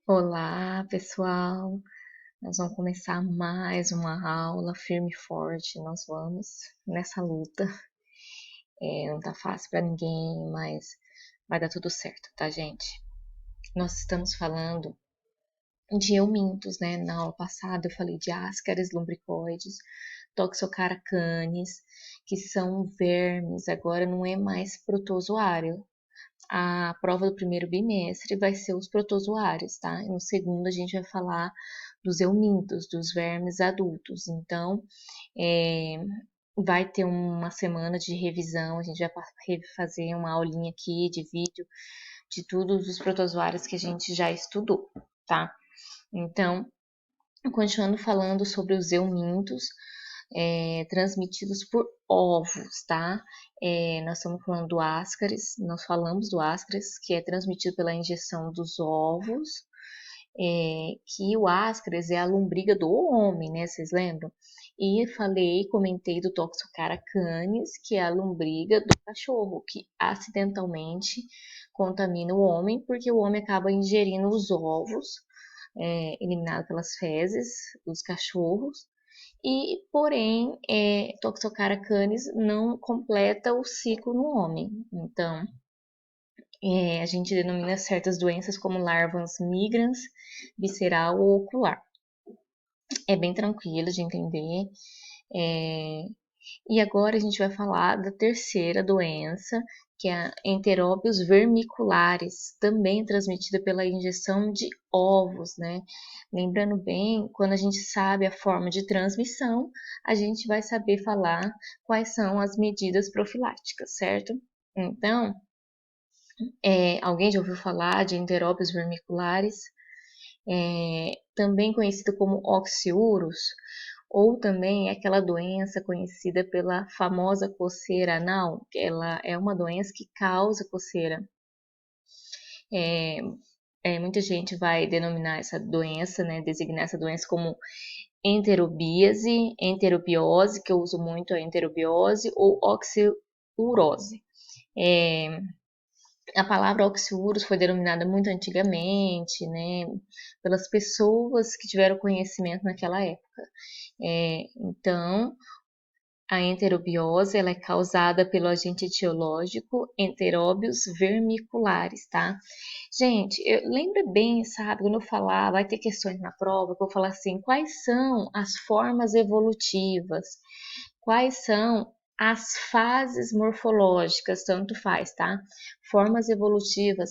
Olá, pessoal! Nós vamos começar mais uma aula firme e forte. Nós vamos nessa luta. Não tá fácil para ninguém, mas vai dar tudo certo, tá, gente? Nós estamos falando de eumintos, né? Na aula passada eu falei de ascaris lumbricoides, toxocaracanes, que são vermes. Agora não é mais protozoário. A prova do primeiro bimestre vai ser os protozoários, tá? E no segundo a gente vai falar dos eumintos, dos vermes adultos. Então, é, vai ter uma semana de revisão, a gente vai fazer uma aulinha aqui de vídeo de todos os protozoários que a gente já estudou, tá? Então, continuando falando sobre os eumintos, transmitidos por ovos, tá? Nós estamos falando do ascaris, nós falamos do ascaris, que é transmitido pela injeção dos ovos, que o ascaris é a lombriga do homem, né? Vocês lembram? E comentei do Toxocaracanis, que é a lombriga do cachorro, que acidentalmente contamina o homem, porque o homem acaba ingerindo os ovos, eliminados pelas fezes dos cachorros, porém, Toxocaracanis não completa o ciclo no homem. Então, a gente denomina certas doenças como larvas migrans, visceral ou ocular. É bem tranquilo de entender. É, e agora a gente vai falar da terceira doença, que é a enteróbios vermiculares, também transmitida pela injeção de ovos, né? Lembrando bem, quando a gente sabe a forma de transmissão, a gente vai saber falar quais são as medidas profiláticas, certo? Então, alguém já ouviu falar de enteróbios vermiculares? Também conhecido como oxiurus, ou também aquela doença conhecida pela famosa coceira anal, que ela é uma doença que causa coceira. Muita gente vai denominar essa doença, né, designar essa doença como enterobíase, enterobiose, que eu uso muito a enterobiose, ou oxiurose. A palavra oxiurus foi denominada muito antigamente, né, pelas pessoas que tiveram conhecimento naquela época. Então, a enterobiose ela é causada pelo agente etiológico enteróbios vermiculares, tá? Gente, lembra bem, sabe, quando eu falar, vai ter questões na prova, que eu vou falar assim, quais são as formas evolutivas? Quais são as fases morfológicas? Tanto faz, tá? Formas evolutivas,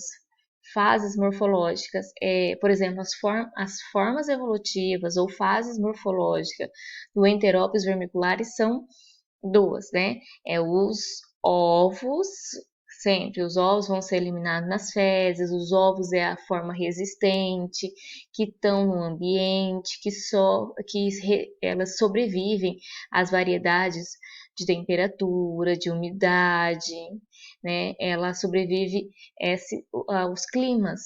fases morfológicas, por exemplo, as formas evolutivas ou fases morfológicas do enteróbios vermiculares são duas, né? Os ovos, sempre os ovos vão ser eliminados nas fezes, os ovos é a forma resistente, que estão no ambiente, elas sobrevivem às variedades de temperatura, de umidade, né? Ela sobrevive aos climas,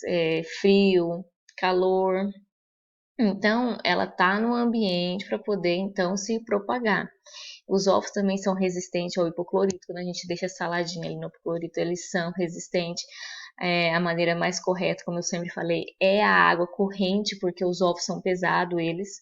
frio, calor. Então, ela está no ambiente para poder então se propagar. Os ovos também são resistentes ao hipoclorito. Quando a gente deixa saladinha ali no hipoclorito, eles são resistentes. A maneira mais correta, como eu sempre falei, é a água corrente, porque os ovos são pesados, eles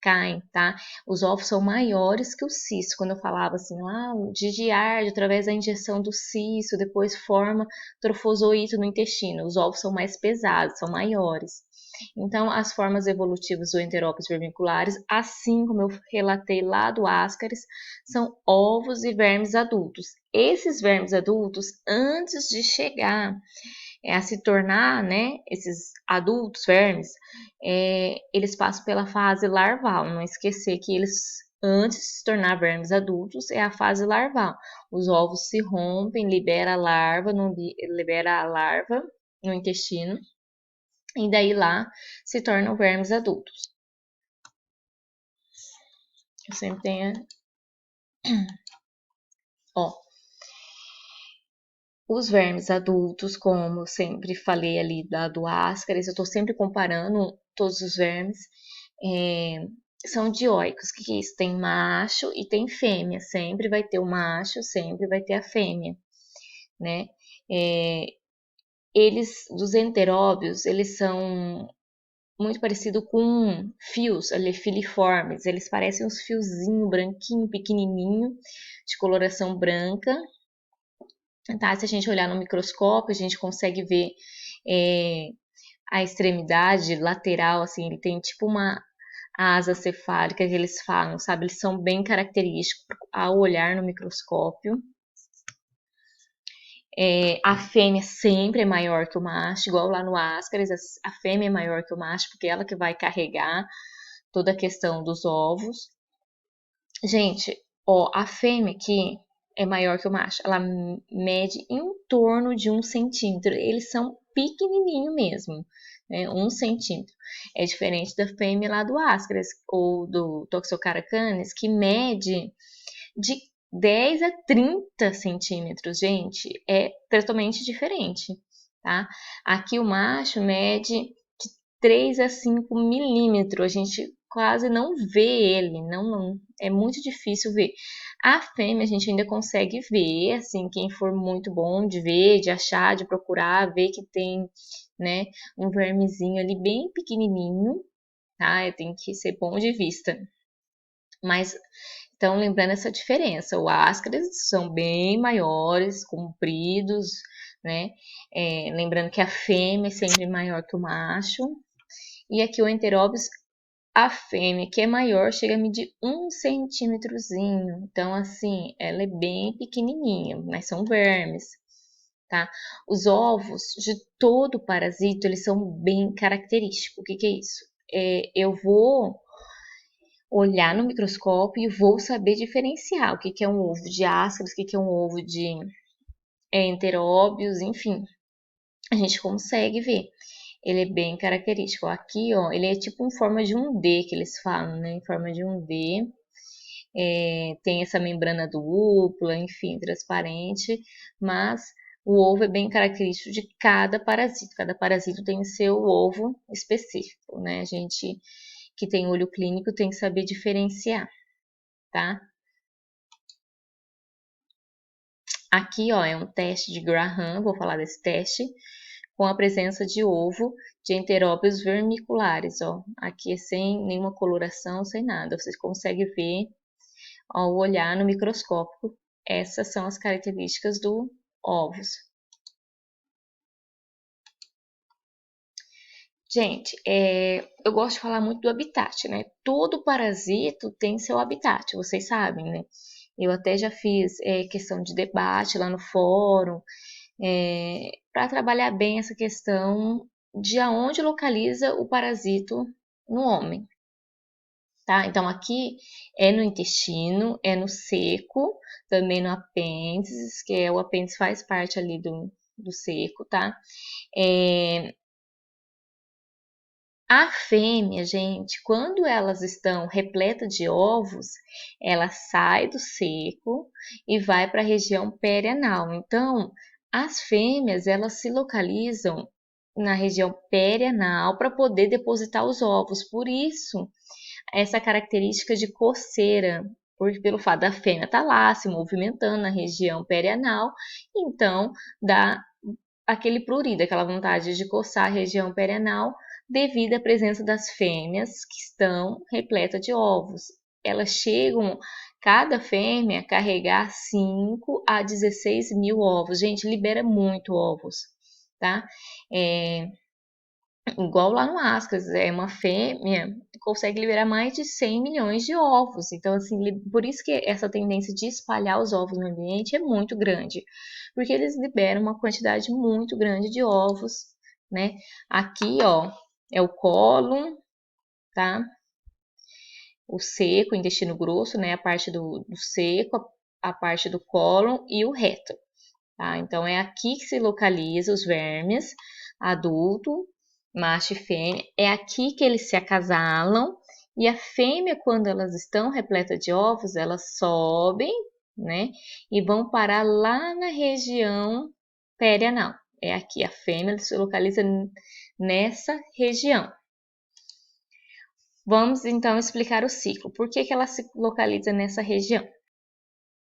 caem, tá? Os ovos são maiores que o cisto. Quando eu falava assim, o giardia, através da injeção do cisto, depois forma trofozoito no intestino. Os ovos são mais pesados, são maiores. Então, as formas evolutivas do enteróbios vermiculares, assim como eu relatei lá do ascaris, são ovos e vermes adultos. Esses vermes adultos, antes de chegar a se tornar, né, esses adultos vermes, eles passam pela fase larval. Não esquecer que eles, antes de se tornar vermes adultos, é a fase larval. Os ovos se rompem, libera a larva no intestino, e daí lá se tornam vermes adultos. Eu sempre tenho. Ó, os vermes adultos, como eu sempre falei ali do ascaris, eu tô sempre comparando todos os vermes, são dioicos. O que é isso? Tem macho e tem fêmea. Sempre vai ter o macho, sempre vai ter a fêmea, né? Dos enteróbios, eles são muito parecido com fios ali, filiformes. Eles parecem uns fiozinhos branquinho, pequenininho, de coloração branca. Tá? Se a gente olhar no microscópio, a gente consegue ver a extremidade lateral, assim, ele tem tipo uma asa cefálica que eles falam, sabe? Eles são bem característicos ao olhar no microscópio. A fêmea sempre é maior que o macho, igual lá no Ascaris, a fêmea é maior que o macho, porque é ela que vai carregar toda a questão dos ovos. Gente, ó, a fêmea aqui é maior que o macho, ela mede em torno de 1 centímetro, eles são pequenininho mesmo, né? 1 centímetro. É diferente da fêmea lá do Ascaris ou do Toxocara canis, que mede de 10 a 30 centímetros, gente, é totalmente diferente, tá? Aqui o macho mede de 3 a 5 milímetros, a gente quase não vê ele, não, é muito difícil ver. A fêmea a gente ainda consegue ver, assim, quem for muito bom de ver, de achar, de procurar, ver que tem, né, um vermezinho ali bem pequenininho, tá? Tem que ser bom de vista. Mas, então, lembrando essa diferença, o Ascaris são bem maiores, compridos, né? Lembrando que a fêmea é sempre maior que o macho. E aqui o Enterobius, a fêmea, que é maior, chega a medir 1 centímetrozinho. Então, assim, ela é bem pequenininha, mas são vermes, tá? Os ovos de todo parasito, eles são bem característicos. O que que é isso? Eu vou olhar no microscópio e vou saber diferenciar o que que é um ovo de Ascaris, o que que é um ovo de Enteróbios, enfim. A gente consegue ver. Ele é bem característico. Aqui, ó, ele é tipo em forma de um D, que eles falam, né? Em forma de um D. Tem essa membrana dupla, enfim, transparente, mas o ovo é bem característico de cada parasito. Cada parasito tem seu ovo específico, né? A gente que tem olho clínico tem que saber diferenciar, tá? Aqui, ó, é um teste de Graham, vou falar desse teste, com a presença de ovo de Enteróbios vermiculares, ó. Aqui é sem nenhuma coloração, sem nada. Vocês conseguem ver ao olhar no microscópio. Essas são as características do ovos. Gente, eu gosto de falar muito do habitat, né? Todo parasito tem seu habitat, vocês sabem, né? Eu até já fiz questão de debate lá no fórum, para trabalhar bem essa questão de aonde localiza o parasito no homem, tá? Então aqui é no intestino, é no seco, também no apêndice, que o apêndice faz parte ali do seco, tá? A fêmea, gente, quando elas estão repletas de ovos, ela sai do seco e vai para a região perianal. Então, as fêmeas, elas se localizam na região perianal para poder depositar os ovos. Por isso, essa característica de coceira, pelo fato da fêmea estar lá se movimentando na região perianal, então dá aquele prurido, aquela vontade de coçar a região perianal devido à presença das fêmeas que estão repletas de ovos. Elas chegam, cada fêmea, a carregar 5 a 16 mil ovos. Gente, libera muito ovos, tá? Igual lá no Ascas, uma fêmea consegue liberar mais de 100 milhões de ovos. Então, assim, por isso que essa tendência de espalhar os ovos no ambiente é muito grande, porque eles liberam uma quantidade muito grande de ovos, né? Aqui, ó, é o cólon, tá? O seco, o intestino grosso, né? A parte do seco, a parte do cólon e o reto, tá? Então, é aqui que se localiza os vermes adulto, macho e fêmea. É aqui que eles se acasalam e a fêmea, quando elas estão repletas de ovos, elas sobem, né? E vão parar lá na região perianal. É aqui, a fêmea se localiza nessa região. Vamos então explicar o ciclo. Por que ela se localiza nessa região?